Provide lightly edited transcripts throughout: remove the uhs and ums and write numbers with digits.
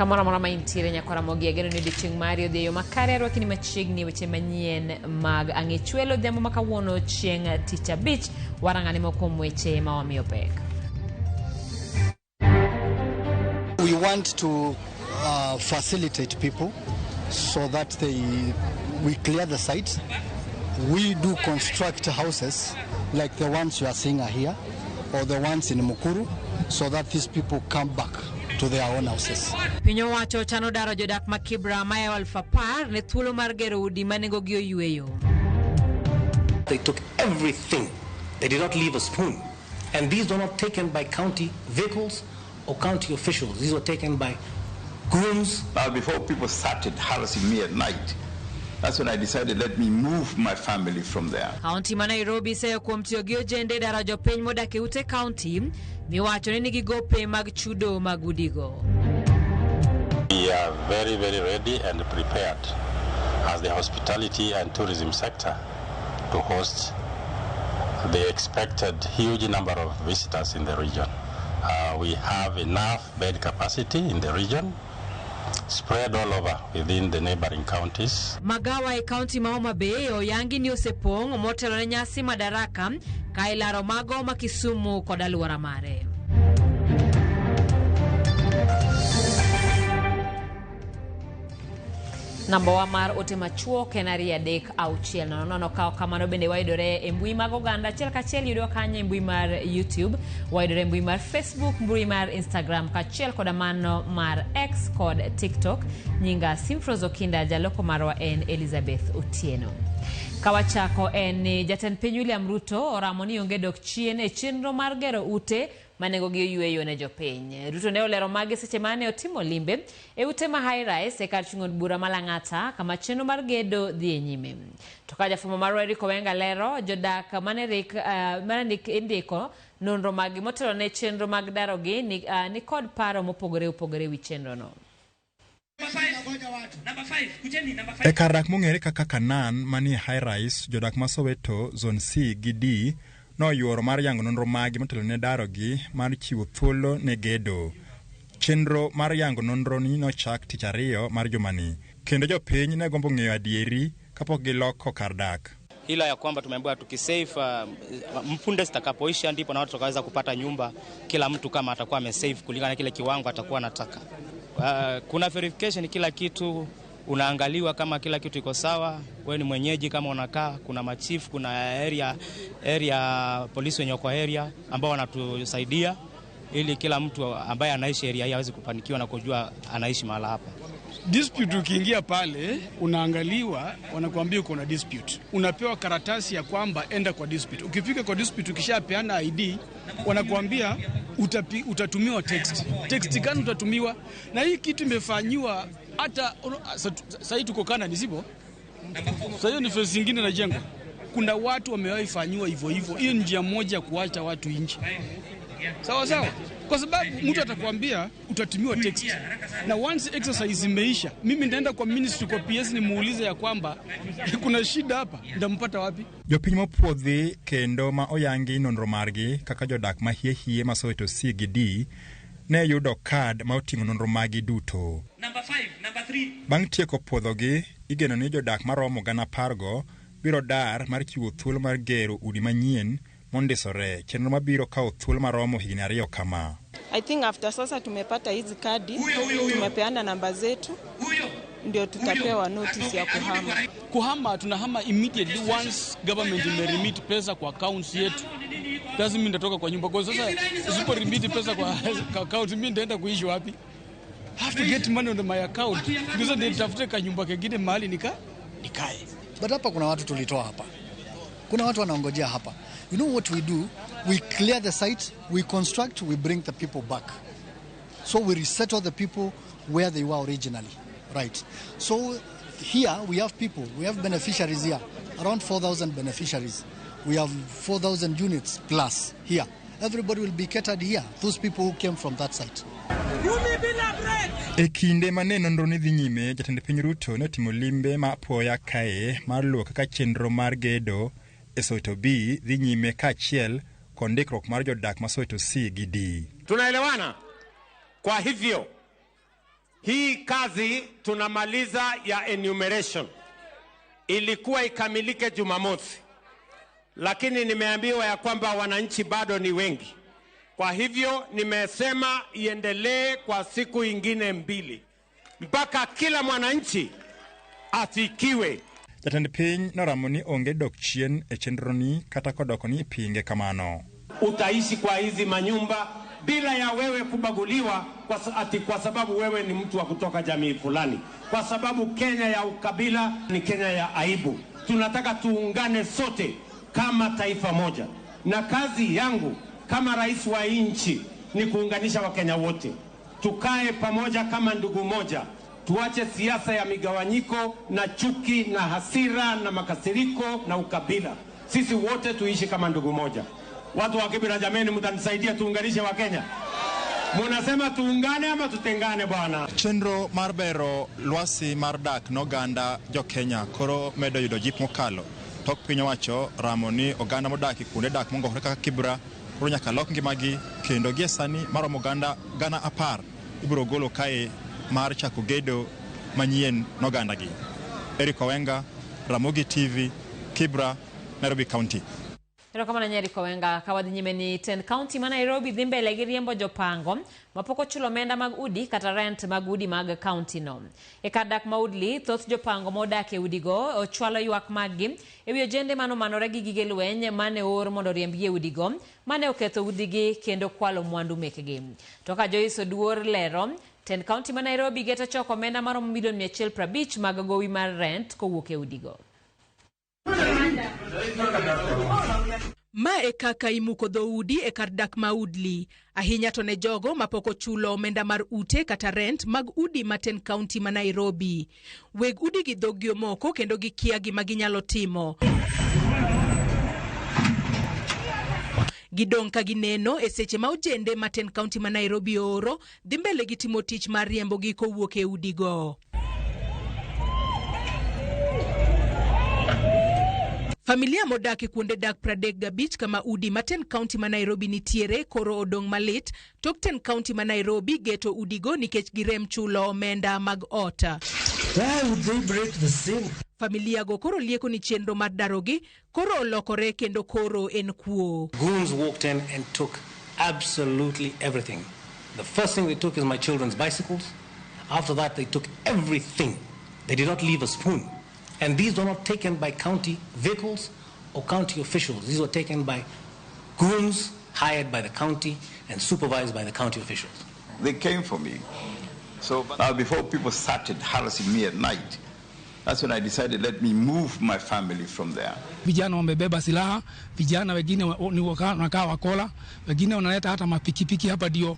Kamora mora maintire nyako Ramogi ageno ni diching Mario deyo makare arwaki ni machiegni weche manyien mag ang'echwelo dhemo makawuono chieng' tich abich warang'ani mokuom weche mawamiyo pek. We want to facilitate people so that we clear the sites. We do construct houses like the ones you are seeing here or the ones in Mukuru so that these people come back to their own houses. Pinyo wacho chano daro jodak makibra maya walfapar ne thuolo mar gero udi manengo gi oyueyo. They took everything. They did not leave a spoon. And these were not taken by county vehicles or county officials. These were taken by goons. Now, before people started harassing me at night, that's when I decided let me move my family from there. County ma Nairobi sayo kuom tiyo gi ojende daro jopiny modak e ute county miwacho ni nigi gope mag chudo mag udigo. We are very, very ready and prepared as the hospitality and tourism sector to host the expected huge number of visitors in the region. We have enough bed capacity in the region, spread all over within the neighboring counties. Magawa e county ma Homabay oyangi ni osepong motelo ne nyasi madaraka ka ilaro mago ma Kisumu kod aluora mare. Namba wa mar ote machuo kenari adek auchiel nono kao kamano bende waidore e mbui mag oganda achiel kachiel yudo kanyo e mbui mar YouTube, waidore e mbui mar Facebook, mbui mar Instagram kachiel kod mano mar X kod TikTok. Nyinga Simfrozo Kinda, jaloko marwa en Elizabeth Otieno. Kawachako en Jatend Piny William Ruto oramo ni onge dok chien e chenro mar gero ute manengo gi oyueyo ne jopiny. Ruto ne olero mage seche mane otimo limbe e ute ma high rise e kar chung'o od bura malang'ata kama chenro mar gedo dhi e nyime. To ka jafumo mar Eric Owenga lero jodak mane indiko nonro magi motelo ne chenro mag darogi ni kod paro mopogore opogore wi chenro no. E karak mong'ere kaka Kanan manie high rise, jodak ma Soweto zone C gi D no yuoro mar yango nonro magi motelo ne darogi mar chiwo thuolo ne gedo. Chenro mar yango nonro ni nochak tich ariyo mar jumani, kendo jopiny ne gombo ng'eyo adieri kapok giloko kar dak. Ila ya kwamba tumeambiwa tukisave mpunde zitakapoisha ndipo na watu wakaweza kupata nyumba, kila mtu kama atakuwa amesave kulingana na kile kiwango atakuwa anataka. Kuna verification, kila kitu unaangaliwa kama kila kitu iko sawa, wewe ni mwenyeji kama unakaa, kuna machief, kuna area polisi wenye kwa area ambao wanatusaidia ili kila mtu ambaye anaishi area hii aweze kufanikiwa na kujua anaishi mahali hapa. Dispute ukiingia pale unaangaliwa, wanakuambia uko na dispute. Unapewa karatasi ya kwamba enda kwa dispute. Ukifika kwa dispute ukishapeana ID, wanakuambia utatumiwa text. Text gani utatumiwa? Na hii kitu imefanywa hata sasa tuko Canada sipo? Sasa hiyo ni phase nyingine na jengo. Kuna watu wamewahi fanywa hivyo hivyo. Hiyo njia moja ya kuacha watu nje. Sawa sawa. Kwa sababu mtu atakwambia utatumiwa text. Na once exercise imeisha, mimi nitaenda kwa ministry kwa PS nimuulize ya kwamba kuna shida hapa, ndampata wapi? Jopiny mopuodhi kendo ma oyangi nonro margi kaka jodak ma hie ma Soweto C gi D ne yudo card ma oting'o nonro magi duto. Number 5, number 3. Bang' tieko puodhogi, igeno ni jodak maromo 10,000 biro dar mar chiwo thuolo mar gero udi manyien mondisore, chenro mabiro kao thuolo maromo higni 2 kama. I think after sasa tumepata hizi kadi, tumepeana namba zetu, ndio tutapewa notice ya kuhama. Kuhama tunahama immediately once government remit pesa kwa accounts yetu. Lazima mimi nitatoka kwa nyumba, kwa sasa usipo remit pesa kwa account mimi nitaenda kuishi wapi? Have to get money on my account. Because nitafute ka nyumba kingine mahali nikae. But hapa kuna watu tulitoa hapa. Kuna watu wanaongojea hapa. You know what we do? We clear the site, we construct, we bring the people back. So we resettle the people where they were originally, right? So here we have people, we have beneficiaries here, around 4,000 beneficiaries. We have 4,000 units plus here. Everybody will be catered here, those people who came from that site. E kinde mane nonro ni dhi nyime, Jatend Piny Ruto ne otimo limbe ma apoya kae mar luwo kaka chenro mar gedo e Soweto B dhi nyime kaachiel kod ndikruok mar jodak ma Soweto C gi D. Tunaelewana? Kwa hivyo Hii kazi tunamaliza ya enumeration ilikuwa ikamilike Jumamosi, lakini nimeambiwa ya kwamba wananchi bado ni wengi. Kwa hivyo nimesema iendelee kwa siku ingine 2 mpaka kila mwananchi afikiwe. Jatend piny noramoni onge dok chien e chenroni kata kodoko ni pinge kamano. Utaishi kwa hizi manyumba bila ya wewe kubaguliwa kwa sababu wewe ni mtu wa kutoka jamii fulani. Kwa sababu Kenya ya ukabila ni Kenya ya aibu. Tunataka tuungane sote kama taifa moja. Na kazi yangu kama rais wa nchi ni kuunganisha Wakenya wote. Tukae pamoja kama ndugu moja. Tuache siasa ya migawanyiko na chuki na hasira na makasiriko na ukabila. Sisi wote tuishi kama ndugu moja. Watu wa Kibera, jameni, mtanisaidia tuunganishe Wakenya? Munasema tuungane ama tutengane bwana? Chenro marbero lwasi mardak noganda jo Kenya koro medo yudo jip mokalo. Tok piny owacho ramoni oganda modaki kuonde dak mongokore kaka Kibera koro nyaka lok ngimagi kendo gie sani maromo oganda gana 10 ibiro golo kae mar chako gedo manyien nogandagi. Eric Owenga, Ramogi TV, Kibera, Nairobi County. Kama na nyeri kwa wenga kawadhi nyimeni 10 county ma Nairobi dhimbe legiriembo jopango mapoko chulo menda mag udi kata rent mag udi mag county no. Ekadak maudli thoth jopango moda ke udigo ochwalo yuak magi ewi ojende manore gi gige lweny mane or mondo riembie udigo mane oketho udigi kendo kwalo mwandu mekegi. Toka Joyce Oduor lero 10 county ma Nairobi geto choko menda maromo milion 150 mag gowi mar rent kowuok e udigo. Ma e kaka imuko dhoudi e kar dak maudli ahinya to ne jogo mapoko chulo omenda mar ute kata rent mag udi ma 10 county ma Nairobi. Weg udi gi dhogio moko kendo gikia gima ginyalo timo. Gidong ka gineno e seche ma ojende ma 10 county ma Nairobi oro dhi mbele gi timo tich mar riembo gi kowuok e udigo. Familia modaki kuonde dak 35 kama udi ma 10 county ma Nairobi nitiere koro odong malit tok 10 county ma Nairobi geto udigo nikech girem chulo omenda mag ota. Why would they break the seal? Familia go koro lieko ni chenro mar darogi koro olokore kendo koro en kuo. Goons walked in and took absolutely everything. The first thing they took is my children's bicycles. After that they took everything. They did not leave a spoon. And these were not taken by county vehicles or county officials. These were taken by goons hired by the county and supervised by the county officials. They came for me. So now before people started harassing me at night, that's when I decided let me move my family from there. Vijana wamebeba silaha, vijana wengine ni wanakaa wakola, wengine wanaleta hata mapikipiki hapa ndio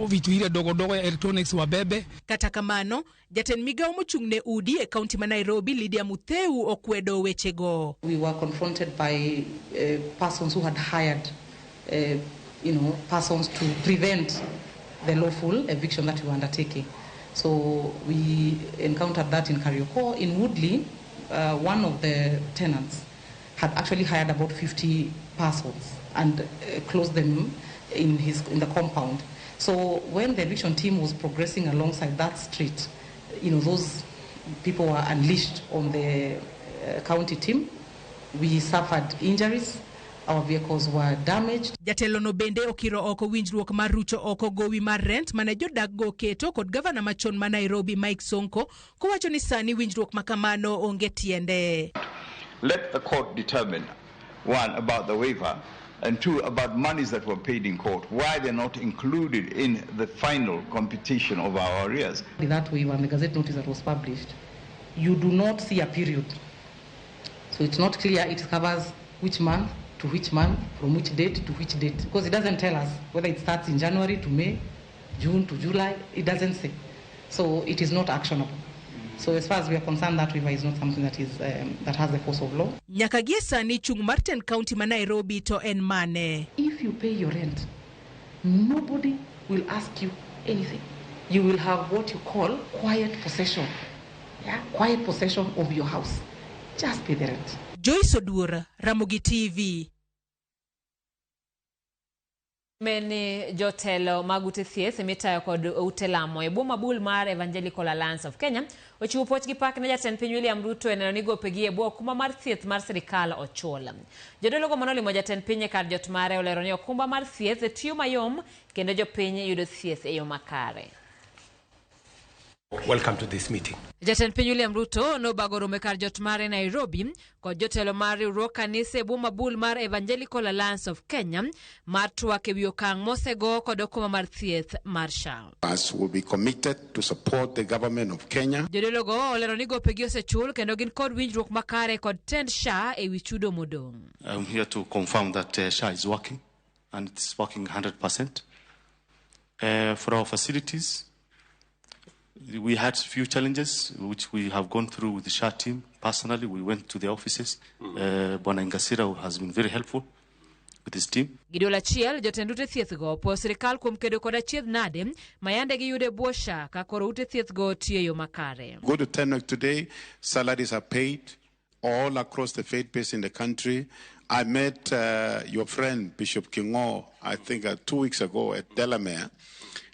vitu ile dogo ya electronics wabebe. Kata kamano, jaten migao mochungne udi e county ma Nairobi Lydia Mutheu okwedo wechego. We were confronted by persons who had hired persons to prevent the lawful eviction that we were undertaking. So we encountered that in Karioko. In Woodley, one of the tenants had actually hired about 50 persons and closed them in the compound. So when the eviction team was progressing alongside that street, those people were unleashed on the county team. We suffered injuries. Our vehicles were damaged. Jatelo no bende okiro oko winjruok mar rucho oko gowi mar rent mane jodak go keto kod gavana machon ma Nairobi Mike Sonko kowacho ni sani winjruok makamano onge tiende. Let the court determine, 1, about the waiver, and 2, about monies that were paid in court, why they're not included in the final computation of our arrears. That way, when the Gazette notice that was published, you do not see a period. So it's not clear it covers which month to which month, from which date to which date. Because it doesn't tell us whether it starts in January to May, June to July, it doesn't say. So it is not actionable. So as far as we are concerned, that waiver is not something that is that has the force of law. Nyakagiesa ni chung Martin County ma Nairobi to en mane. If you pay your rent, nobody will ask you anything. You will have what you call quiet possession. Yeah, quiet possession of your house. Just pay the rent. Joyce Oduor, Ramogi TV. Meni jotelo magute thieth mitayo kod utelamo e boma bul mar Evangelical Alliance of Kenya ochiwo poch gi pak ne jatend piny William Ruto eneno ni gopegi e bwo kuma mar thieth mar sirikal ochul. Jodolo go manolimo jatend piny kar jot mare olero ni okumba mar thieth tiyo mayom kendo jopiny yudo thieth e yo makare. Welcome to this meeting. Jatend piny William Ruto no bagoro mekar jot mare Nairobi kod jotelo mar riwruok kanise boma bul mar Evangelical Alliance of Kenya mar twak ewi okang' mosego kod okuma mar thieth mar SHA. Us will be committed to support the government of Kenya. Jodolo go olero ni gopegi osechul kendo gin kod winjruok makare kod tend SHA ewi chudo modong'. I'm here to confirm that SHA is working and it's working 100%. For our facilities, we had a few challenges which we have gone through with the SHA team. Personally, we went to the offices. Bwana Ngasira has been very helpful with his team. Gidola chiel jotend ute thieth go po sirikal kuom kedo kod achiedh nade mayande gi yude bwo SHA ka koro ute thieth go tiyo yo makare. Go to Tenancy today, salaries are paid all across the faith base in the country. I met your friend Bishop Kingo, I think 2 weeks ago at Delamere.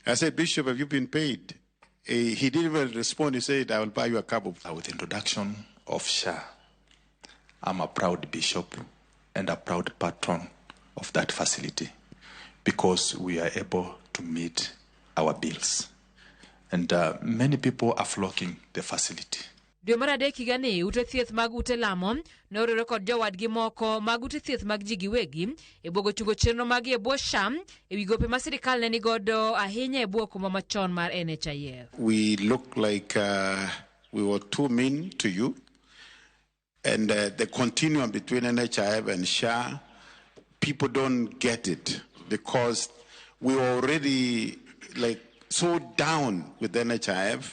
I said, Bishop, have you been paid? He didn't even respond. He said, I will buy you a cup of... With the introduction of SHA, I'm a proud bishop and a proud patron of that facility because we are able to meet our bills. And many people are flocking the facility. Dwe mar adek higani ute thieth mag ute lamo norore kod jowadgi moko mag ute thieth mag ji giwegi e bwogo chungo chenro mag e bwo SHA e wi gope ma sirikal ne nigodo ahinya e bwo kuma machon mar NHIF. We look like we were too mean to you. And the continuum between NHIF and SHA, people don't get it because we were already like so down with NHIF.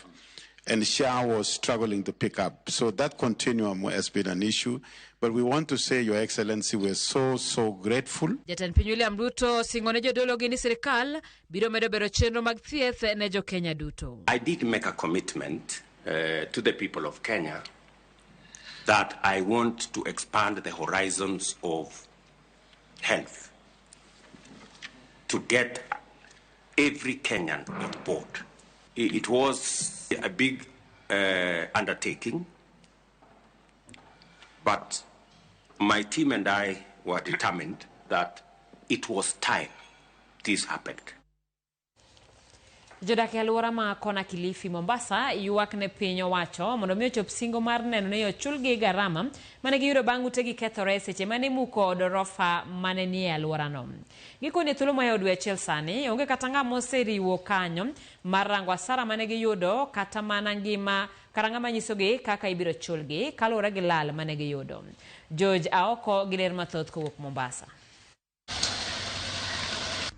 And SHA was struggling to pick up. So that continuum has been an issue. But we want to say, Your Excellency, we're so grateful. Jatend piny William Ruto singone jodolo gi ni sirikal biro medo bero chenro mag thieth ne jo Kenya duto. I did make a commitment to the people of Kenya that I want to expand the horizons of health to get every Kenyan on board. It was a big undertaking, but my team and I were determined that it was time this happened. Jodak e alwora ma kona Kilifi Mombasa ywak ne piny owacho mondo mi ochop singo mar neno ni ochulgi garama mane giyudo bang' utegi kethore seche mane muko dorofa mane ni e alworano. Gikone thuolo ma od Weche sani onge kata ng'ama oseriwo kanyo mar rango asara mane giyudo kata mana ngima karanga manyisogi kaka ibiro chulgi kaluwore gi lal mane giyudo. George Aoko gi ler mathoth kowuok Mombasa.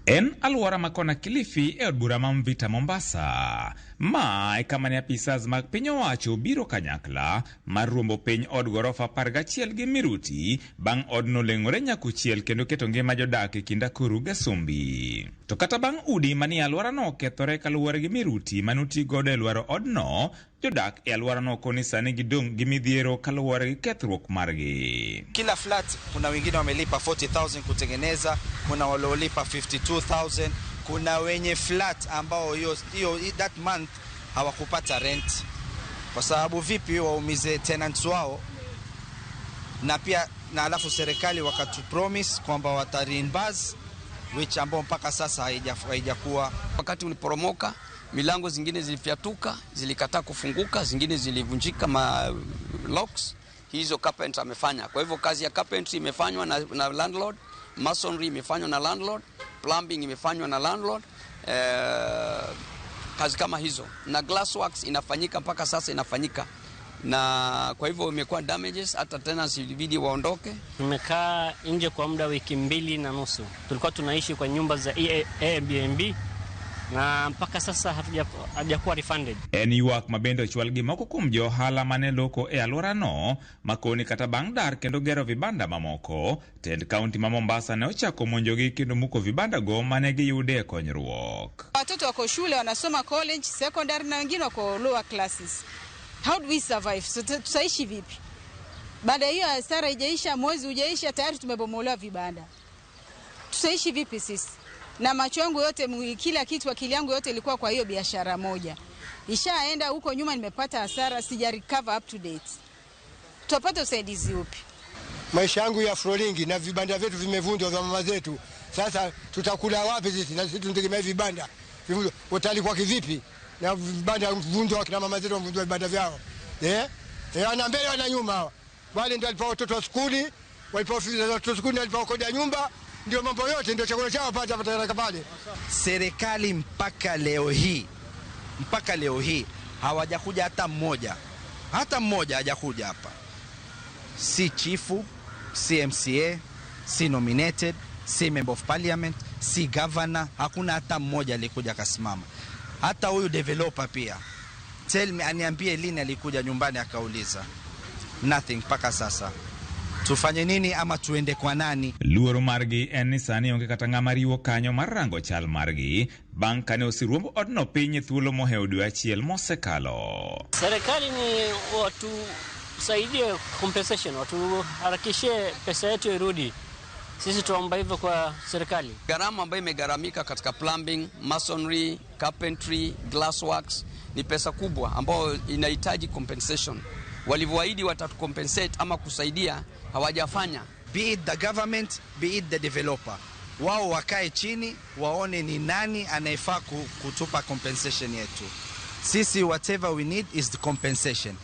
En alwora makona Kilifi e od bura ma Mvita Mombasa. Ma e kama ne apisas mag piny owacho biro kanyakla mar ruombo piny od gorofa 11 gi Miruti bang' odno leng'ore nyakuchiel kendo keto ngima jodak e kind Akuru gi Sumbi. To kata bang' udi mani alworano kethore kaluwore gi Miruti manuti godo e lwaro odno, jodak e alworano koni sani gidong' gi midhiero kaluwore gi kethruok margi. Kila flat kuna wengine wamelipa 40,000 kutengeneza, kuna waliolipa 52,000, kuna wenye flat ambao hiyo that month hawakupata rent. Kwa sababu vipi waumize tenants wao, na pia na alafu serikali wakatu promise kwamba wata reimburse, which ambao mpaka sasa haijakuwa. Wakati uliporomoka, milango zingine zilifyatuka, zilikataa kufunguka, zingine zilivunjika locks. Hizo carpenter amefanya. Kwa hivyo kazi ya carpentry imefanywa na landlord, masonry imefanywa na landlord, plumbing imefanywa na landlord, kazi kama hizo. Na glassworks inafanyika mpaka sasa inafanyika. Na kwa hivyo imekuwa damages, hata tenants ilibidi waondoke. Nimekaa nje kwa muda wiki 2.5. Tulikuwa tunaishi kwa nyumba za Airbnb na mpaka sasa hatujakuwa refunded. En ywak mabende ochwal gi moko kuom jo ohala mane loko e alworano makoni kata bang' dar kendo gero vibanda mamoko. Tend kaunti ma Mombasa ne ochako monjogi kendo muko vibanda go mane giyude konyruok. Watoto wako shule wanasoma college, secondary na wengine wako lower classes. How do we survive? So tutaishi vipi? Baada hiyo hasara haijaisha, mwezi hujaisha, tayari tumebomolewa vibanda. Tutaishi vipi sisi? na macho yangu yote, kila kitu, akili yangu yote ilikuwa kwa hiyo biashara moja. Ishaenda huko nyuma, nimepata hasara, sija recover up to date. Tutapata usaidizi upi? Maisha yangu ya floringi na vibanda vyetu vimevunjwa vya mama zetu. Sasa tutakula wapi sisi? Na sisi tunategemea vibanda. Utalikuwa kivipi? Na vibanda vunjwa, kina mama zetu wamevunjwa vibanda vyao. Wana mbele wana nyuma hawa. Wale ndio walipa watoto skuli, walipa watoto skuli, walipa kodi ya nyumba, ndio mambo yote, ndio chakula chao pata pale. Serikali mpaka leo hii hawajakuja hata mmoja hajakuja hapa. Si chifu, si MCA, si nominated, si member of parliament, si governor, hakuna hata mmoja alikuja kasimama. Hata huyu developer pia, tell me, aniambie lini alikuja nyumbani akauliza. Nothing mpaka sasa. Tufanye nini ama tuende kwa nani? Luoro margi en ni sani onge kata ng'ama riwo kanyo mar rango chal margi bang' kane osiruomb odno piny thuolo mohewo dwe achiel mosekalo. Serikali ni watusaidie compensation, watuharakishe pesa yetu irudi. Sisi tuomba hivyo kwa serikali. Gharama ambayo imegharamika katika plumbing, masonry, carpentry, glassworks ni pesa kubwa ambayo inahitaji compensation. Walivyoahidi watatucompensate ama kusaidia, hawajafanya. Be it the government, be it the developer, wao wakae chini waone ni nani anayefaa kutupa compensation yetu. Sisi whatever we need is the compensation.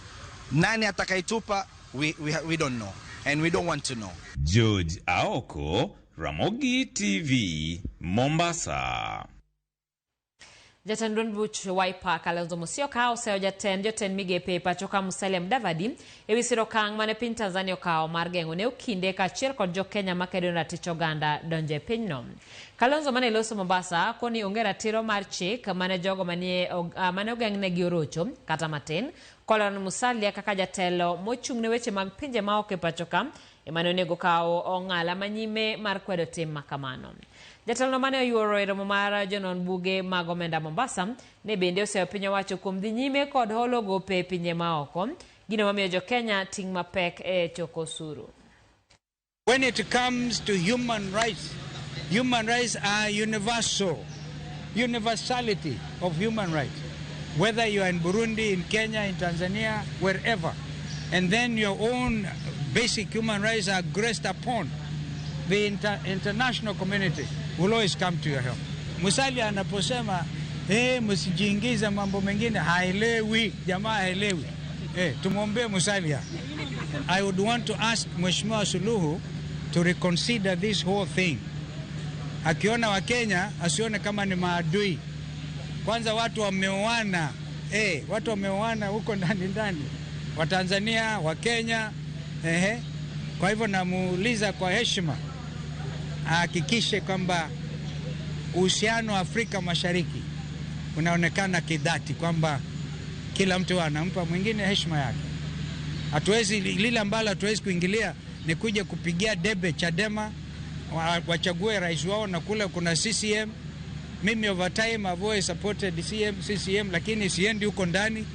Nani atakaitupa, we don't know and we don't want to know. George Aoko, Ramogi TV, Mombasa. Jatend duond buch Wiper Kalonzo Musyoka oseo jatend migepe pachoka Musalia Mudavadi ewi siro kang' mane piny Tanzania okawo mar geng'o ne okinde kaachiel kod jokenya makedo ratich oganda donjo e pinyno. Kalonzo mane loso Mombasa koni onge ratiro mar chik mane jogo mane ogeng'negi orocho kata matin kolon Musalia kaka jatelo mochung' ne weche mag pinje maok e pachoka emane onego kawo ong'ala manyime mar kwedo tim makamano. Jatelo mane oyuoro e romo mar jonon buge mag omenda Mombasa ne bende oseo piny owacho kuom dhi nyime kod holo gope pinje maoko, gino mamiyo jokenya ting' mapek e choko osuru. When it comes to human rights are universality of human rights. Whether you are in Burundi, in Kenya, in Tanzania, wherever. And then your own basic human rights are graced upon. The international community will always come to your help. Musalia anaposema msijiingize mambo mengine, haelewi, jamaa haelewi. Tumwombee Musalia. I would want to ask Mheshimiwa Suluhu to reconsider this whole thing. Akiona wa Kenya asione kama ni maadui. Kwanza watu wameoana, watu wameoana huko ndani. Wa Tanzania, wa Kenya, Kwa hivyo namuuliza kwa heshima ahakikishe kwamba uhusiano wa Afrika Mashariki unaonekana kidhati, kwamba kila mtu anampa mwingine heshima yake. Hatuwezi, lile ambalo hatuwezi kuingilia ni kuja kupigia debe Chadema wachague rais wao na kule kuna CCM. Mimi over time I've always supported CCM, lakini siendi huko ndani,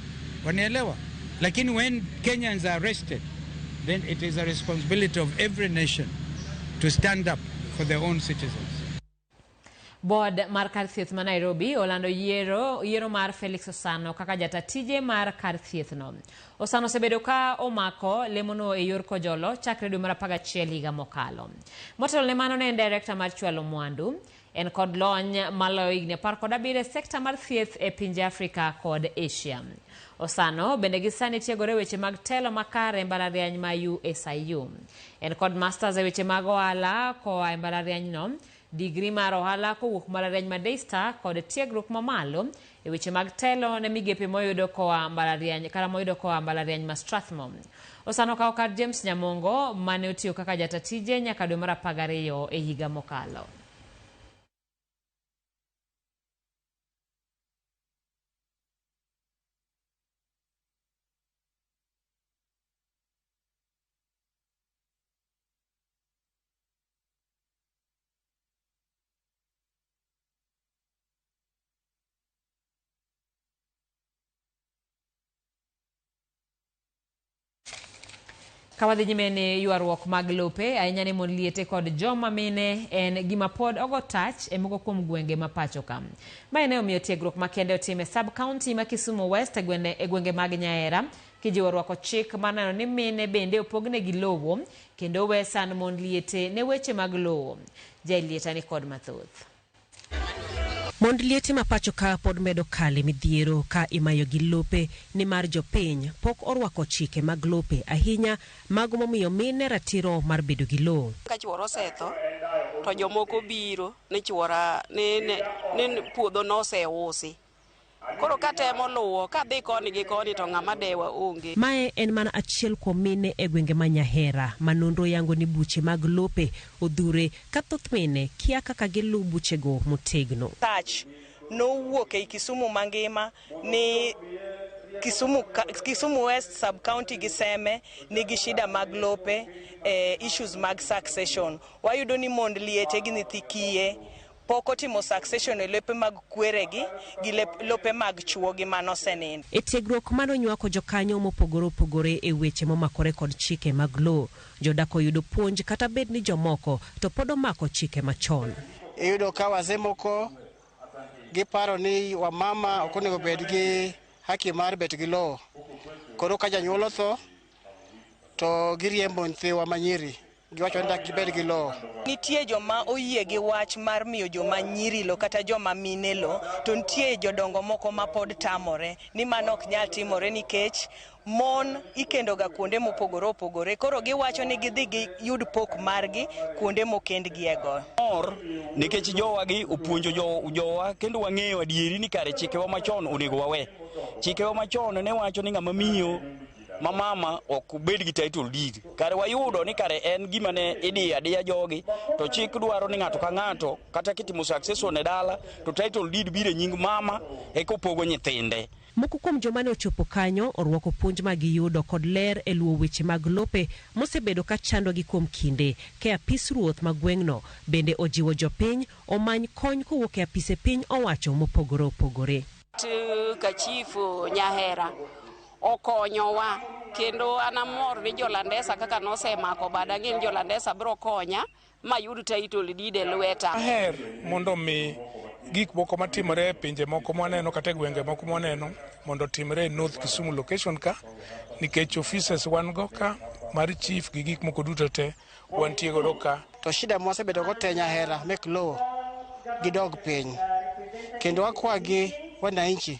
wanielewa. Lakini when Kenyans are arrested, then it is a responsibility of every nation to stand up for their own citizens. Board mar kar thieth ma Nairobi olando yiero mar Felix Osano kaka jatatije mar kar thieth no. Osano sebedo ka omako lemono e yor kojolo chakre dwe mar 11 higa mokalo. Motelo ne mano ne director mar chwalo mwandu en kod lony malo higni 17 sekta mar thieth e pinje Afrika kod Asia. Osano bende gisani tiegore weche mag telo makare mbalariany ma USIU. En kod masters e weche mag ohala koa e mbalariany no, degree mar ohala kowuok mbalariany ma Daystar kod tiegruok mamalo e weche mag telo ne migepe moyudo koa mbalariany ma Strathmore. Osano kawo kar James Nyamongo mane otiyo kaka jatatije nyaka dwe mar 12 e higa mokalo. Kawadhi nyimene yuaruok mag lope ahinya ni mon liete kod joma mine en gima pod ogo tach e moko kuom gwenge ma pacho kam. Mae ne omiyo tiegruok makende otime sub county ma Kisumu West e gwenge mag Nyahera kijiwo rwako chik maneno ni mine bende opogne gi lowo kendo we san mon liete ne weche mag lowo. Jailieta ni kod mathoth. Mond liete ma pacho ka pod medo kale midhiero ka imayo gi lope ni mar jopiny pok orwako chike mag lope ahinya mago momiyo mine ratiro mar bedo gi lowo. Ka chuoro setho to jomoko biro ni chuora ni puodho no oseusi. Koro katemo luwo ka dhi koni gi koni to ng'ama dewa onge. Mae en mana achiel kuom mine e gwenge ma Nyahera ma nonro yango ni buche mag lope odhure ka thoth mine kia kaka gilu buchego motegno. Tach nowuok e Kisumu mangima ni Kisumu West sub county giseme nigi shida mag lope issues mag succession. Wayudo ni mond liete gi nithikie poko timo succession e lope mag kweregi gi lope mag chuo gi manosenin. E tiegruok manonywako jokanyo mopogore e weche momakore kod chike mag lowo, jodako yudo puonj kata bed ni jomoko to pod omako chike machon. Iyudo ka wazee moko giparo ni wamama ok onego bed gi haki mar bet gi lowo. Koro ka janyuol otho to giriembo nyithiwa manyiri. Giwacho ni gibed gi lowo. Nitie joma oyie gi wach mar miyo joma nyiri lo kata joma mine lo, to nitie jodongo moko ma pod tamore ni mano ok nyal timore nikech mon ikendo ga kuonde mopogore opogore. Koro giwacho ni gidhi gi yud pok margi kuonde mokendgi ego. Nikech jowa gi opuonjo jowa kendo wang'eyo adieri ni kare chikewa machon onego wawe. Chikewa machon ne wacho ni ng'ama miyo mama ok bed gi title deed. Kare wayudo ni kare en gima ne idiya jogi to chik dwaro ni ng'ato ka ng'ato kata kitimo succession e dala to title deed bire nying mama e kopogo nyithinde. Moko kuom joma ne ochopo kanyo orwako puonj mag yudo kod ler e luwo weche mag lope mosebedo ka chando gi kuom kinde ke apis ruoth mag gweng'no bende ojiwo jopiny omany kony kowuok e apise piny owacho mopogore opogore. Ka chifu Nyahera okonyowa kendo anamor ni jolandesa kaka nosemako bada gin jolandesa biro konya mayud title deed e lweta. Aher mondo mi gik moko matimore e pinje moko mwaneno kata gwenge moko mwaneno mondo timre e North Kisumu location ka nikech offices wan go ka mar chief gi gik moko duto te wantie godo ka. To shida mosebedo go te Nyahera mek lowo gidog piny kendo akwagi wananchi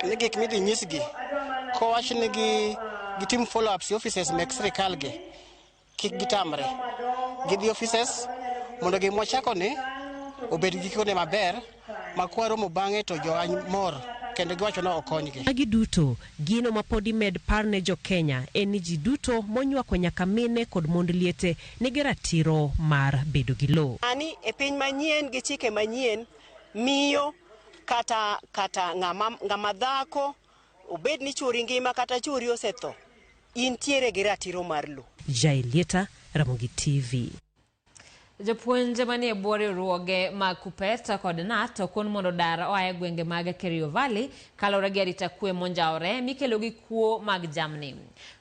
ni gik midhi nyisgi kowach ni gitim follow ups offices mek sirikal gi kik gitamre gidhi offices mondo gimwachako ni obed gi kone maber makwaro mo bang'e to jo mor kendo giwacho no okonygi. Agi duto gino ma podi med par ne jo Kenya en ni ji duto monywako nyaka mine kod mond liete nigi ratiro mar bedo gi lowo. Ani e piny manyien gi chike manyien miyo kata ng'ama dhako obed ni churi ngima kata churi osetho intiere gi ratiro mar lowo. Jailieta, Ramogi TV. Jopuonje manie bwore ruoge mag Kupet kod Nat okon mondo dar oaye gwenge mag Kerio Valley kalore gi arita kwe monjaore mikelo gi kuo mag jamni.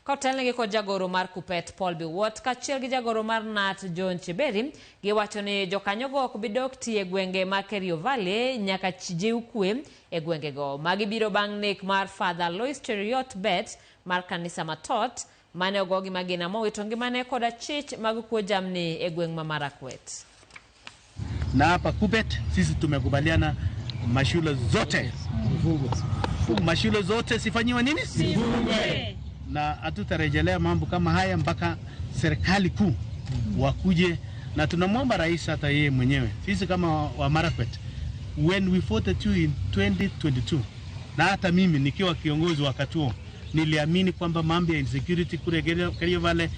Kotelnegi kod jagoro mar Kupet Paul Biwot kachiel gi jagoro mar Nat John Chiberi giwacho ni jokanyogo ok bidok tie gwenge mag Kerio Valley nyaka jiw kwe e gwenge go. Magi biro bang' nek mar Father Lois Cheriot Bet mar kanisa Matot mane ogogi magina mowito ngimane kod achich mag kuo jamni e gweng' ma Marakwet. Na hapa Kupet sisi tumekubaliana mashule zote sifanyiwa nini? Sifungwe. Na hatutarejelea mambo kama haya mpaka serikali kuu wakuje, na tunamwomba rais hata yeye mwenyewe. Sisi kama wa Marakwet, when we voted you in 2022 na hata mimi nikiwa kiongozi wakati huo niliamini kwamba mambo ya insecurity kule Kerio Valley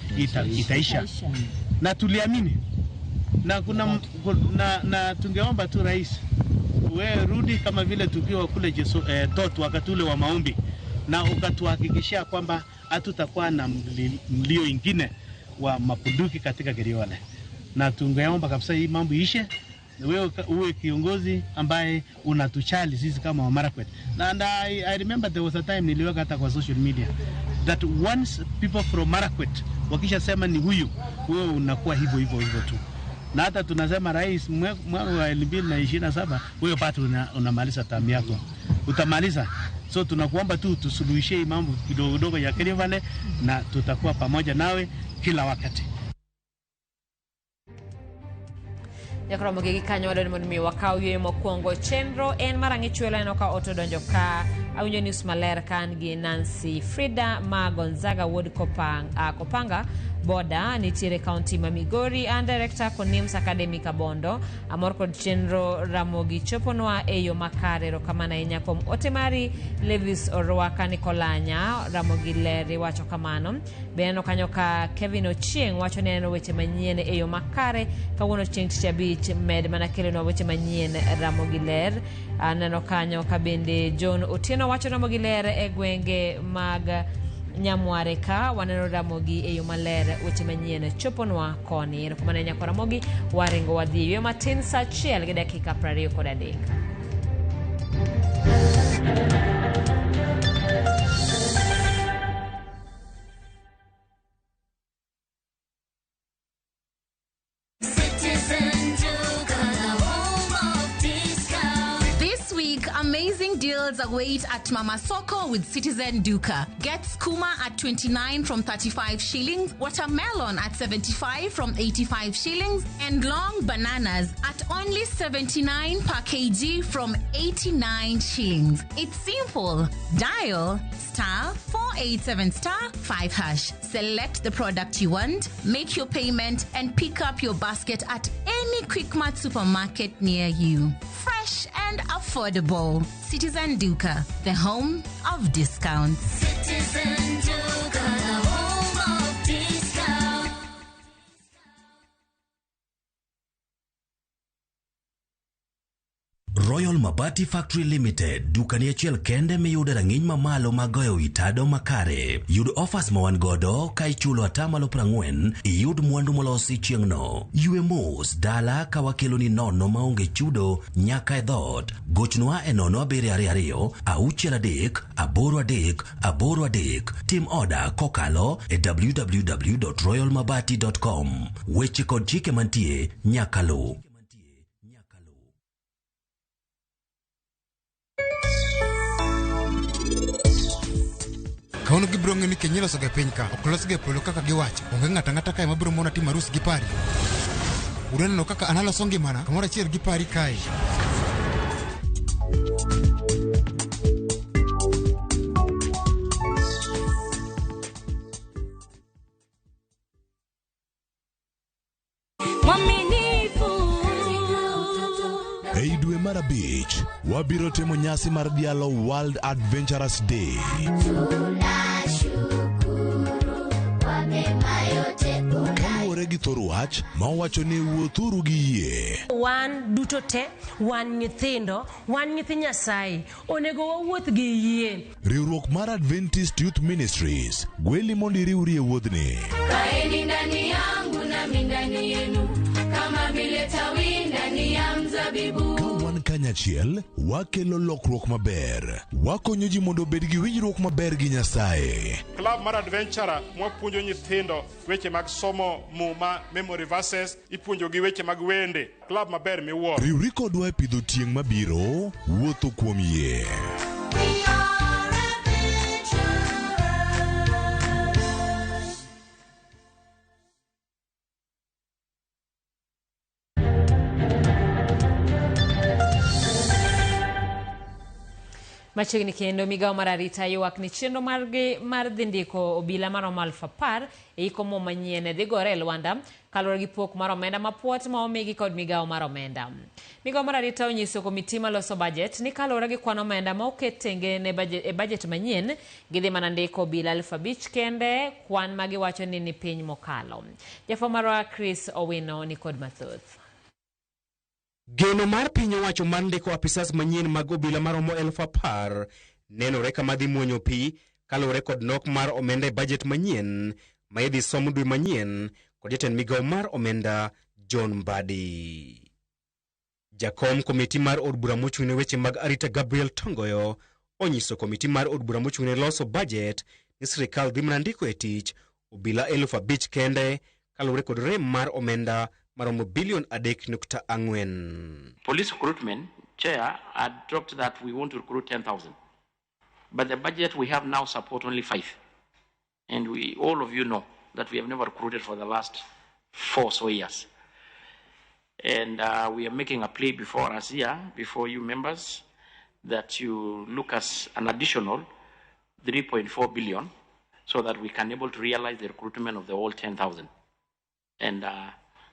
itaisha. Na tuliamini. Na tungeomba tu rais wewe rudi kama vile tukiwa kule Tot wakati ule wa maombi na ukatuhakikishia kwamba hatutakuwa na mlio ingine wa mapunduki katika Kerio Valley. Na tungeomba kabisa hii mambo ishe wewe uwe kiongozi ambaye unatuchali sisi kama Marakwet. And I remember there was a time niliweka hata kwa social media that once people from Marakwet wakisha sema ni huyu, wewe unakuwa hivyo tu. Na hata tunasema rais mwaka wa 2027 wewe pato unamaliza tamu yako. Utamaliza. So tunakuomba tu tusuluhishie mambo kidogo ya Kerio Valley na tutakuwa pamoja nawe kila wakati. Ramogi kanyo wadoni monmi wakao yue mokuongo chenro en marangi chuela enoka otodonjo ka aunyo news maler kan gi Nancy Frida ma Gonzaga Wood Kopanga Boda nitiere county ma Migori and director Konims Academy Kabondo amor kod chenro Ramogi choponwa eyo makare rokamana inyako otemari Levis Orwaka Nikolanya Ramogi leri wacho kamano beno kanyo ka Kevin Ochieng wacho neno weche manyien eyo makare kawuono chieng' tich abich med manakelo no weche manyien Ramogi ler neno kanyo ka bende John Otieno wacho Ramogi ler e gwenge mag Nyamware ka waneno Ramogi eyo maler weche manyien choponwa koni rokamana nyako Ramogi waringo wadhi yo matin sa achiel gi dakika 23. Amazing deals await at Mama Soko with Citizen Duka. Get skuma at 29 from 35 shillings, watermelon at 75 from 85 shillings, and long bananas at only 79 per kg from 89 shillings. It's simple. Dial *487*5#. Select the product you want, make your payment, and pick up your basket at any Quickmart supermarket near you. Fresh and affordable. Citizen Duka, the home of discounts. Citizen Duka, the home of discounts. Royal Mabati Factory Limited, dukani achiel kende miyude rang'iny mamalo magoyo itado makare. Yud offers mawan godo ka ichulo atamalo 40, iyud mwandu molosi chieng'no. Yue mos dala ka wakelo ni nono maonge chudo nyaka e dhot. Gochnwa e 022-633-833. Tim order kokalo e www.royalmabati.com. Weche kod chike mantie nyakalo. Kauno gibronge ni kenyelo soge pinka oklos ge polo kaka giwacho onge ngata kae mabiro mona timo arus gi pari ureno kaka analo songi mana kamora chier gi pari kai Ei dwe mar abich, wabiro timo nyasi mar dialo World Adventurous Day. Kaluwore gi thor wach ma owacho ni wuothuru gi yie. Wan duto te, wan nyithindo, wan nyithi Nyasaye, onego wawuoth gi yie. Riwruok mar Adventist Youth Ministries, gweli mondo iriwri e wuodhni. Kaeni ndani yangu na mindani yenu, kama vile tawi ndani ya mzabibu. Kawan kanyachiel, wakelo lokruok maber. Wakonyo ji mondo obed gi winjruok maber gi Nyasaye. Club mar Adventure mwapuonjo nyithindo weche mag somo muma, memory verses, ipuonjo gi weche mag wende. Club maber miwuoro. Riwri kodwa e pidho tieng' mabiro, wuotho kuom yie. Machiegni kendo migao mar arita ywak ni chenro mar dhi ndiko obila maromo 10,000 e ikomo manyien dhi gore e Luanda kaluwore gi pok mar omenda mapuot ma omigi kod migao mar omenda. Migao mar arita onyiso komiti maloso budget ni kaluwore gi kwan omenda ma oket tenge ne budget manyien gidhi mana ndiko obila 5,000 kende, kwan ma giwacho ni piny mokalo. Jafwambo Chris Owino ni kod mathoth. Geno mar piny owacho mar ndiko apisas manyien mag obila maromo 10,000 nenore kama dhi muonyo pi kaluwore kod nok mar omenda e budget manyien ma idhi som dwe manyien kod jatend migao mar omenda John Mbadi. Jakom komiti mar od bura mochung'ne weche mag arita Gabriel Tongoyo onyiso komiti mar od bura mochung'ne loso budget ni sirikal dhi mana ndiko e tich obila 5,000 kende kaluwore kod rem mar omenda maromo bilion 3.4. Police recruitment, Chair, had dropped that we want to recruit 10,000. But the budget we have now support only 5. And all of you know that we have never recruited for the last 4 so years. And we are making a plea before us here, before you members, that you look as an additional 3.4 billion so that we can able to realize the recruitment of the whole 10,000. And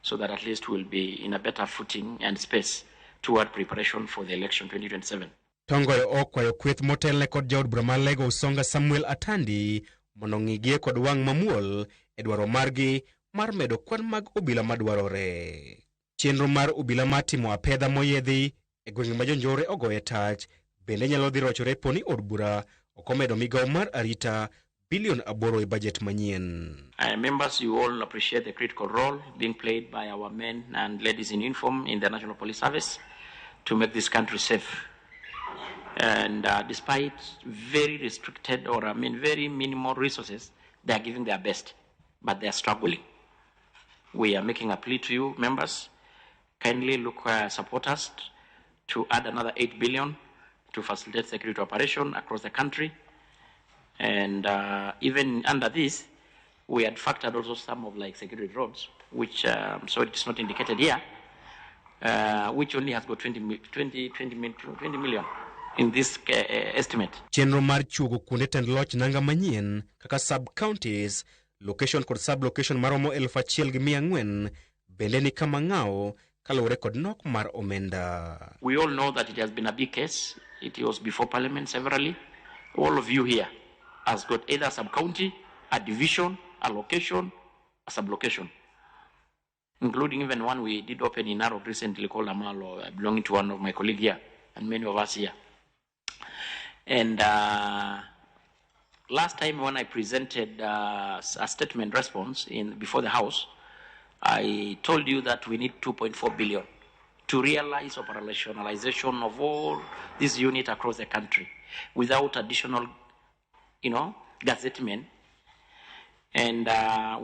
so that at least we'll be in a better footing and space toward preparation for the election 2027. Tongoyo okwayo kweth motelne kod jaod bura mar Lego Usonga Samuel Atandi mondo ng'igie kod wang' mamuol e dwaro margi mar medo kwan mag obila madwarore. Chenro mar obila matimo apedha moyedhi e gwenge ma jonjore ogoye tach bende nyalo dhi rochore poni od bura okomedo migawo mar arita bilion 8 e budget manyien. Members, you all appreciate the critical role being played by our men and ladies in uniform in the National Police Service to make this country safe. And despite very restricted very minimal resources, they are giving their best, but they are struggling. We are making a plea to you, members. Kindly support us to add another 8 billion to facilitate security operation across the country. And even under this, we had factored also some of security roads, which, so it's not indicated here, which only has got 20 million in this estimate. Chenro mar chuogo kuonde tend loch nanga manyien kaka sub-counties, location kod sub-location maromo 1,400 bende ni kama ng'ao kaluwore kod nok mar omenda. We all know that it has been a big case. It was before Parliament severally. All of you here has got either a sub-county, a division, a location, a sub-location, including even one we did open in Narok recently called Amalo, belonging to one of my colleagues here and many of us here. And last time when I presented a statement response before the House, I told you that we need 2.4 billion to realize operationalization of all these units across the country without additional, gazettement. And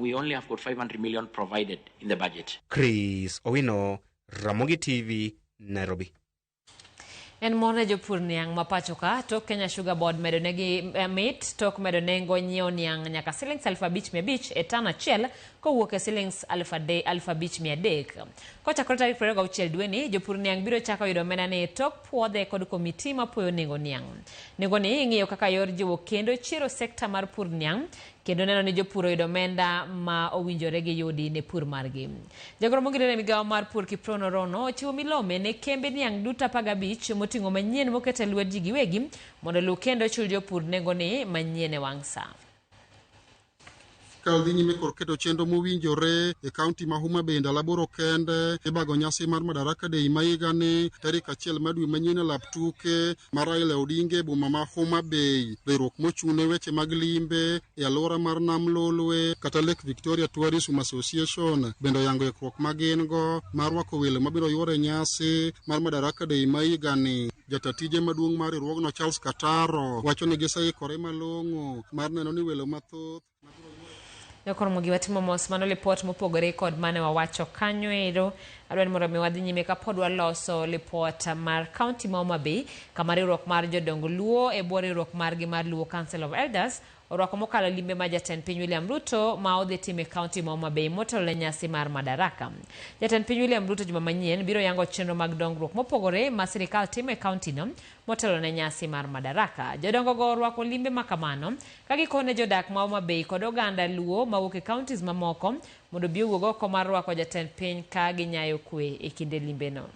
we only have got 500 million provided in the budget. Chris Owino, Ramogi TV, Nairobi. En mone jopur niang mapachoka tok Kenya Sugar Board medo negi mit tok medo nengo nyiew niang nyaka shillings 5,500 e tan achiel kowuok e shillings 5,300. Kochakore tarik 26 dwe ni jopur niang biro chako yudo omenda ni tok puodhe kod komiti mapuoyo nengo niang. Nengo ni ing'iyo kaka yor jiwo kendo chiro sekta mar pur niang kendo neno ni jopur oyudo omenda ma owinjore gi yudi ne pur margi. Jagoro mogire ne migawo mar pur Kiprono Rono ochiwo milome ne kembe niang duto 15 moting'o manyien moket e lwet ji giwegi mondo luw kendo chul jopur nengo ni manyien e wang' sa. Sirkal dhi nyime kod keto chenro mowinjore e kaunti ma Homabay ndalo 8 kende ibago nyasi mar Madaraka Day ma higani tarik 1 dwe manyien e lap tuke mar Raila Odinga e boma ma Homabay. Riwruok mochung'ne weche mag limbe e alwora mar Nam Lolwe kata Lake Victoria Tourism Association bende oyango ikruok ma gin go mar rwako welo mabiro yuoro e nyasi mar Madaraka Day ma higani. Jatatije maduong' mar riwruogno Charles Kataro wacho ni giseikore malong'o mar neno ni welo mathoth Yokor Mogi watimo mos mano report mopogore kod mane wawacho kanyo ero adwani mondo mi wadhi nyime kapod waloso report mar county ma Homabay kama riwruok mar jodongo Luo e bwo riwruok margi mar Luo Council of Elders orwako mokalo limbe ma jatend piny William Ruto ma odhi time county ma Homabay motelo ne nyasi mar Madaraka. Jatend piny William Ruto juma manyien biro yango chenro mag dongruok mopogore ma sirikal timo e county no motelo ne nyasi mar Madaraka. Jodongo go orwako limbe makamano ka gikone jodak ma Homabay kod oganda Luo mawuok e counties mamoko mondo bi owuog oko mar rwako jatend piny ka ginyayo kwe e kinde limbe no.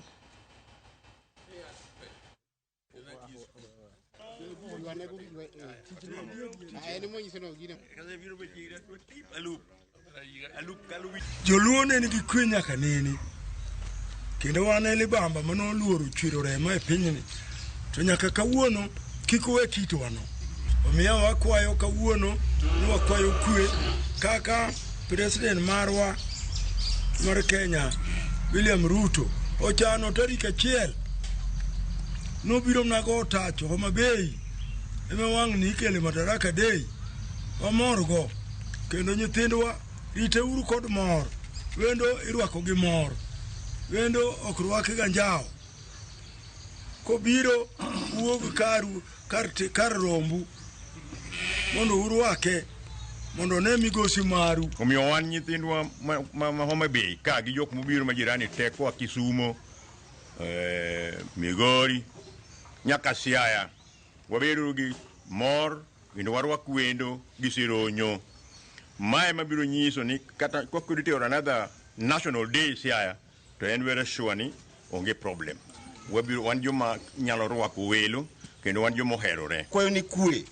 Joluo ne nigi kwe nyaka nene kendo wan e libamba mano luoro chwero remo e pinyni to nyaka kawuono kik we kitwano omiyo wakwayo kawuono ni wakwayo kwe kaka president marwa mar Kenya William Ruto ochano tarik achiel nobiro nago tacho Homabay eme wang' ni ikele Madaraka Day wamor go kendo nyithindwa rite uru kod mor wendo irwako gi mor wendo ok rwaki ganjao kobiro wuog kar rombu mondo urwake mondo ne migosi maru omiyo wan nyithindwa ma Homabay ka gi jok mobiro ma jirani teko Kisumo Migori nyaka Siaya wabedo gi mor kendo warwak wendo gi sironyo mae mabiro nyiso ni kata kokudite or another national day Siaya to en very sure ni onge problem wabiro wan joma nyalo rwako welo kendo wan joma oherore kwayo ni kwe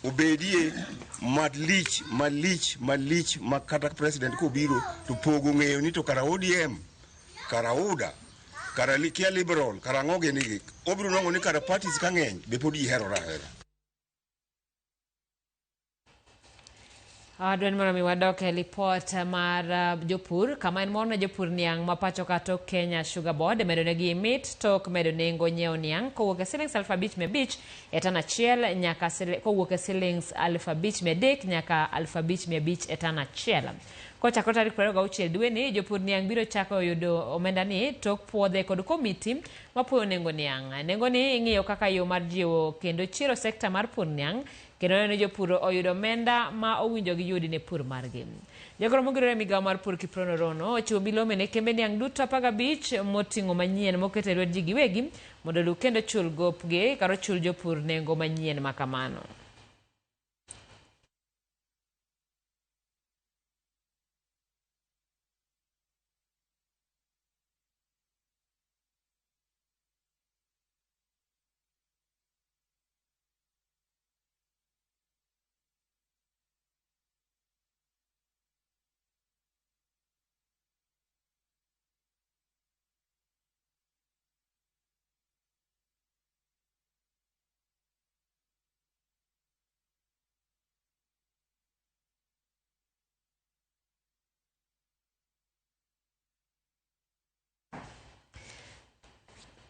obedie malich makata president kobiro to pogo ng'eyo ni to kara ODM kara UDA kara Kia Liberal kara ng'oge nigi obiro nongo ni kara parties ka ng'eny be pod iherora hera. Dwen mondo mi wadok e lipot mar jopur kama en morna jopur niang' ma pacho kato Kenya Sugar Board medo negi mit tok medo nengo nyiewo niang' kowuok e shillings 5,500 e tan achiel nyaka kowuok e shillings 5,300 nyaka 5,500 e tan achiel. Kochakore tarik 26 dwe ni jopur niang' biro chako yudo omenda ni tok puodhe kod komiti mapuoyo nengo niang'. Nengo ni ing'iyo kaka yo mar jiwo kendo chiro sekta mar pur niang' kendo ne jopur oyudo omenda ma owinjo gi yudi ne pur margi. Jagoro mogirore migawo mar pur Kiprono Rono ochiwo milome ne kembe niang' duto 15 moting'o manyien moket e lwet ji giwegi mondo lu kendo chul gopgi karo chul jopur nengo manyien makamano.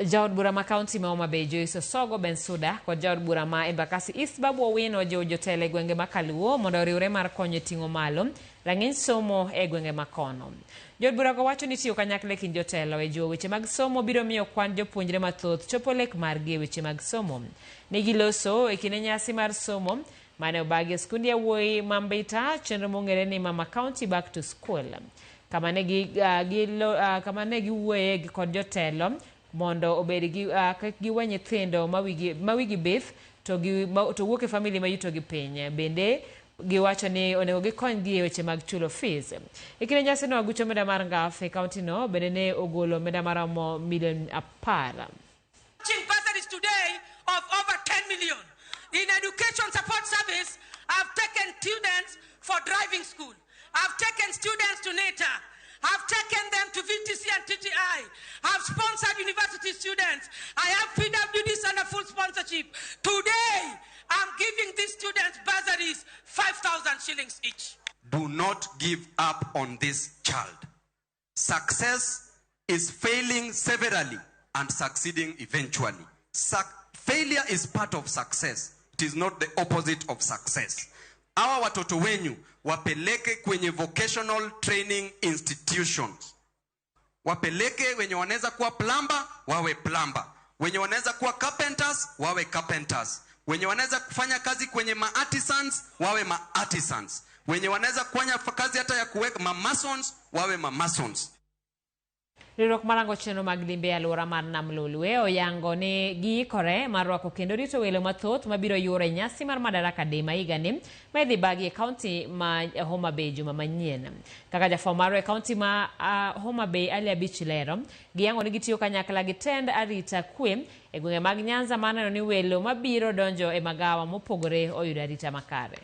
Jaod bura ma kaunti ma Homabay Joyce Osogo Bensuda kod jaod bura ma Embakasi East Babu Owino jiwo jotelo e gwenge ma Kaluo mondo oriwre mar konyo ting'o malo rang'iny somo e gwenge ma kono. Jaod bura go wacho ni tiyo kanyakla e kind jotelo e jiwo weche mag somo biro miyo kwan jopuonjre mathoth chopo lek margi e weche mag somo. Ne giloso e kinde nyasi mar somo mane obagi e skunde yawuoyi ma Mbita chenro mong'ere ni Mama County Back to School. Kama ne giwuoye kod jotelo mondo obed gi wa nyithindo ma wigi bith to wuok e famili ma yuto gi piny. Bende giwacho ni onego gikonygi e weche mag chulo fees. E kinde nyasi no agucho omenda mar ngaf e kaunti no bende ne ogolo omenda maromo milion 10. Bursaries today of over 10 million. In education support service, I've taken students for driving school. I've taken students to NETA. I've taken them to VTC and TTI. I've sponsored university students. I have PWDs under full sponsorship. Today, I'm giving these students bursaries 5,000 shillings each. Do not give up on this child. Success is failing severally and succeeding eventually. Failure is part of success. It is not the opposite of success. Hawa watoto wenyu wapeleke kwenye vocational training institutions. Wapeleke wenye wanaweza kuwa plumber, wawe plumber. Wenye wanaweza kuwa carpenters, wawe carpenters. Wenye wanaweza kufanya kazi kwenye ma-artisans, wawe ma-artisans. Wenye wanaweza kufanya kazi hata ya kuweka ma-masons, wawe ma-masons. Riwruok marango chenro mag limbe e alwora mar Nam Lolwe oyango ni giikore mar rwako kendo rito welo mathoth mabiro yuro e nyasi mar Madaraka Day ma higani ma idhi bagi e kaunti ma Homabay juma manyien. Kaka jafwambo marwa e kaunti ma Homabay Ali Abich lero, giyango ni gitiyo kanyakla gi tend arita kwe e gwenge mag Nyanza maneno ni welo mabiro donjo e magawa mopogore oyudo arita makare.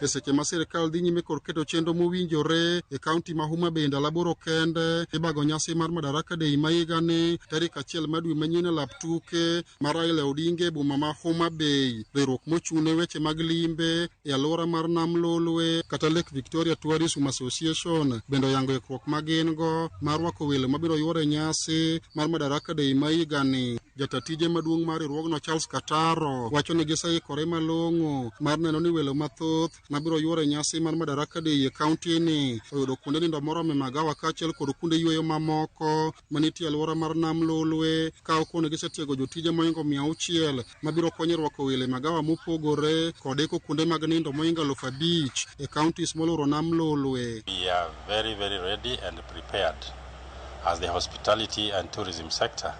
e seche ma sirikal dhi nyime kod keto chenro mowinjore e kaunti ma Homabay ndalo 8 kende ibago nyasi mar Madaraka Day ma higani tarik 1 dwe manyien e lap tuke mar Raila Odinga e boma ma Homabay. Riwruok mochung'ne weche mag limbe e alwora mar Nam Lolwe kata Lake Victoria Tourism Association bende oyango ikruok ma gin go mar rwako welo mabiro yuore nyasi mar Madaraka Day ma higani. Jatatije maduong' mar riwruogno Charles Kataro wacho ni giseikore malong'o mar neno ni welo mathoth mabiro yuore nyasi mar Madaraka Day e kaunti ni oyudo kuonde nindo morome magawa kaachiel kod kuonde yweyo mamoko manitie alwora mar Nam Lolwe ka okone gisetiego jotije moingo 600 mabiro konyo rwako welo e magawa mopogore kod eko kuonde mag nindo moingo 5,000 e kauntis moluoro Nam Lolwe. We are very, very ready and prepared as the hospitality and tourism sector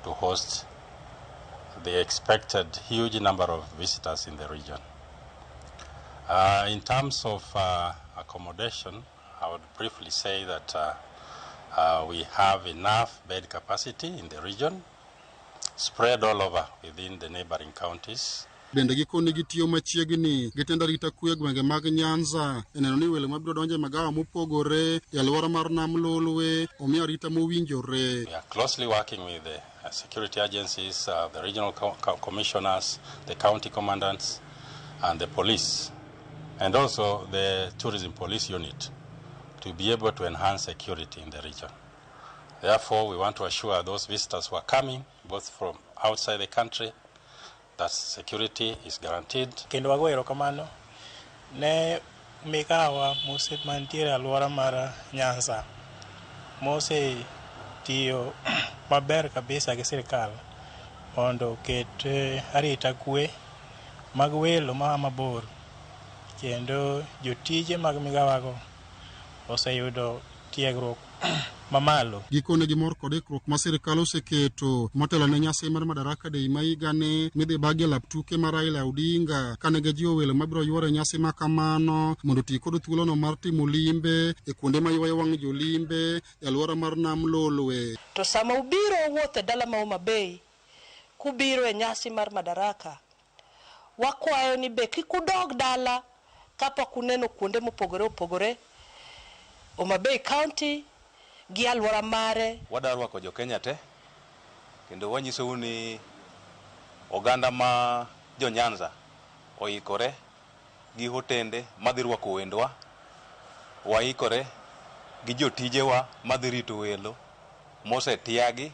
to host the expected huge number of visitors in the region. In terms of accommodation, I would briefly say that we have enough bed capacity in the region, spread all over within the neighboring counties. Bende gikone gitiyo machiegni gitenda rita kwe gwenge mag Nyanza eneno ni welo mabiro donje magawa mopogore e alwora mar Nam Lolwe omiyo rita mowinjore. We are closely working with the security agencies, the regional commissioners, the county commandants, and the police, and also the tourism police unit to be able to enhance security in the region. Therefore, we want to assure those visitors who are coming, both from outside the country, that security is guaranteed. Kendo wago erokamano ne migawa mose mantiere alwora mar Nyanza mose tiyo maber kabisa gi sirikal mondo oket arita kwe mag welo ma mabor kendo jotije mag migawago oseyudo tiegruok mamalo. Gikone gimor kod ikruok ma sirikal oseketo motelo ne nyasi mar Madaraka Day ma higani midhi bagi e lap tuke mar Raila Odinga kane gijiwo welo mabiro yuore nyasi ma kamano mondo oti kod thuolono mar timo limbe e kuonde ma ywayo wang' jolimbe e alwora mar Nam Lolwe. To sama ubiro wuoth e dala ma Homabay kubiro e nyasi mar Madaraka, wakwayo ni be kik udog dala kapok uneno kuonde mopogore opogore Homabay County gi alwora mare. Wadar rwako jo Kenya te kendo wanyisou ni oganda ma jo Nyanza oikore gi hotende madhi rwako wendwa, waikore gi jotijewa madhi rito welo mosetiagi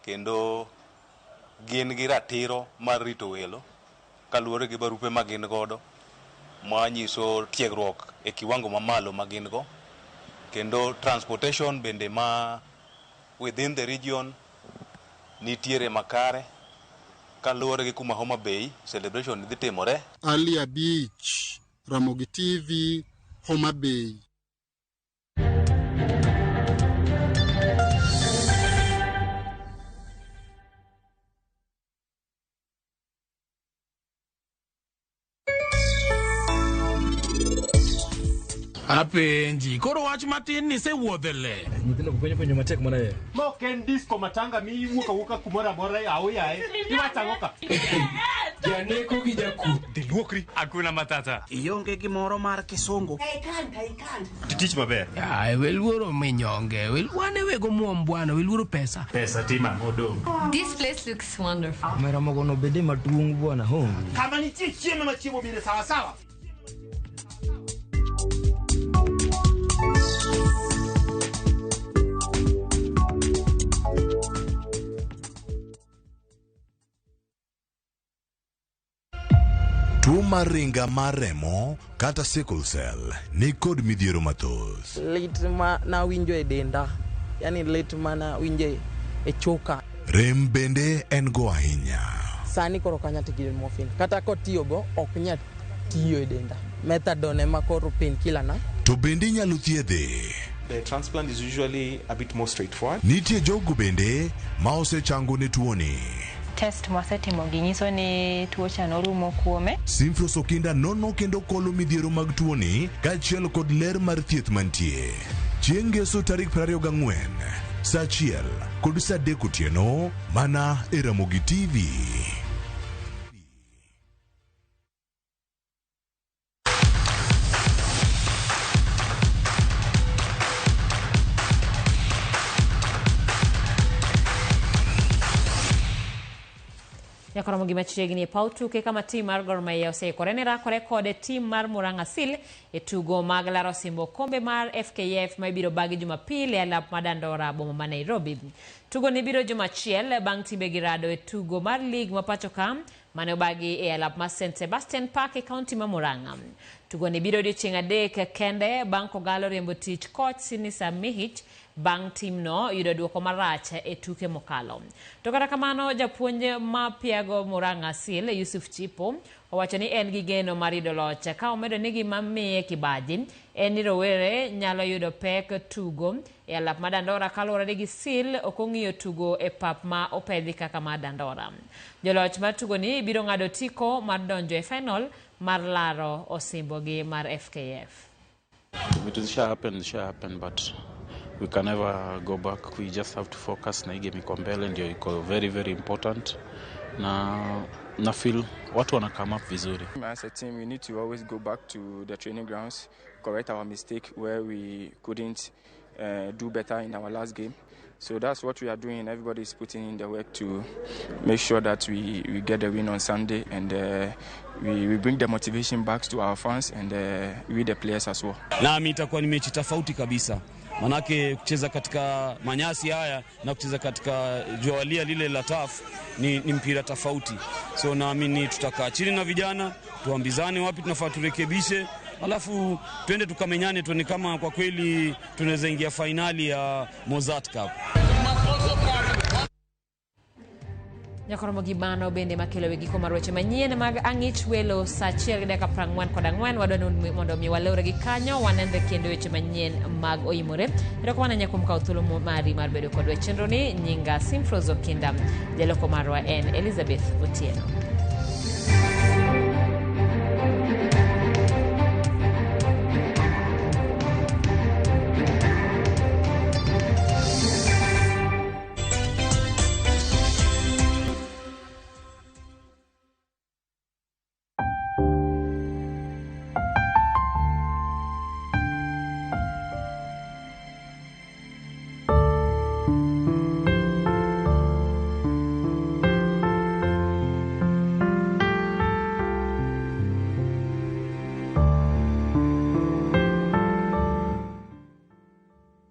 kendo gin gi ratiro mar rito welo kaluwore gi barupe ma gin godo manyiso tiegruok e kiwango mamalo ma gin go, kendo transportation bende ma within the region nitiere makare kaluwore gi kuma Homabay celebration dhi timore. Alia Beach, Ramogi TV, Homabay. Apenji, koro wach matin ni se wuodhele. Nyithindo penjo matek mana ye. Moken disco matanga mi wuka kumora mora yae. Iwacha ngoka. Janeko gi jaku. Diluokri. Akuna matata. Ionge gimoro mar kisongo. Kan. Titich maber. Ai weluoro minyonge. Wane wego muom bwana, weluoro pesa. Pesa tima modong. This place looks wonderful. Mera mogono bede maduong' bwana hongi. Kama ni chiemo machiemo bire sawa sawa. Tuo mar ringa mar remo kata sickle cell ni kod midhiero mathoth. Lit ma na winjo e denda, yani lit ma na winjo e choka. Rem bende en go ahinya. Sani koro kanya tigil morphine. Kata kotiyo go ok nya tiyo e denda. Methadone ma koro painkiller na. To bende nyalo thiedhe. The transplant is usually a bit more straightforward. Nitie jogo bende ma osechango ne tuoni. Test mwasetimo ginyiso ni tuo cha norumo kuome. Simflosokinda nono kendo kolo midhiero mag tuoni kaachiel kod ler mar thieth mantie. Chieng' ngeso tarik 24 saa 1 kod saa 3 otieno mana e Ramogi TV. Nyakoromogi machiegni paw tuke kama tim mar Gor Mahia oseikore ni rakore kod tim mar Murang'a Seal e tugo mag laro simbo kombe mar FKF ma ibiro bagi Jumapili e alap madandora boma ma Nairobi. Tugo ni biro Jumachiel bang' timbe girado e tugo mar lig ma pacho kam mane obagi e alap ma St. Sebastian Park e kaunti ma Murang'a. Tugo ni biro odiochieng' adek kende bang' kogalo riembo tich coach Sinisa Mihich bang' timno yudo duoko marach e tuke mokalo. To kata kamano japuonj ma piago Murang'a Seal Yusuf Chipo owacho ni en gi geno mar yudo loch ka omedo ni gima miye kibaji en ni rowere nyalo yudo pek tugo e alap madandora kaluwore gi Seal ok ong'iyo tugo e pap ma opedhi kaka madandora. Joloch mar tugo ni biro ng'ado tiko mar donjo e final mar laro osimbogi mar FKF. It shall happen, but we can never go back. We just have to focus na game iko mbele ndio iko very very important. Na feel watu wana come up vizuri. As a team, we need to always go back to the training grounds, correct our mistake where we couldn't do better in our last game. So that's what we are doing. Everybody is putting in the work to make sure that we get the win on Sunday, and we bring the motivation back to our fans and we the players as well. Nami itakuwa ni mechi tofauti kabisa. Manake kucheza katika manyasi haya na kucheza katika jualia lile la TAF ni mpira tofauti. So naamini tutakaa chini na vijana, tuambizane wapi tunafaa turekebishe, alafu twende tukamenyane tuone kama kwa kweli tunaweza ingia finali ya Mozart Cup. Nyakoromogi bano bende makelo wegiko mar weche manyien mag ang'ich welo sa 1:44 wadwani mondo mi walewre gi kanyo wanende kendo weche manyien mag oimore. Erokamano nyakuom kawo thuolo mari mar bedo kod chenro ni. Nyinga Simfrozo Kinda, jaloko marwa en Elizabeth Otieno.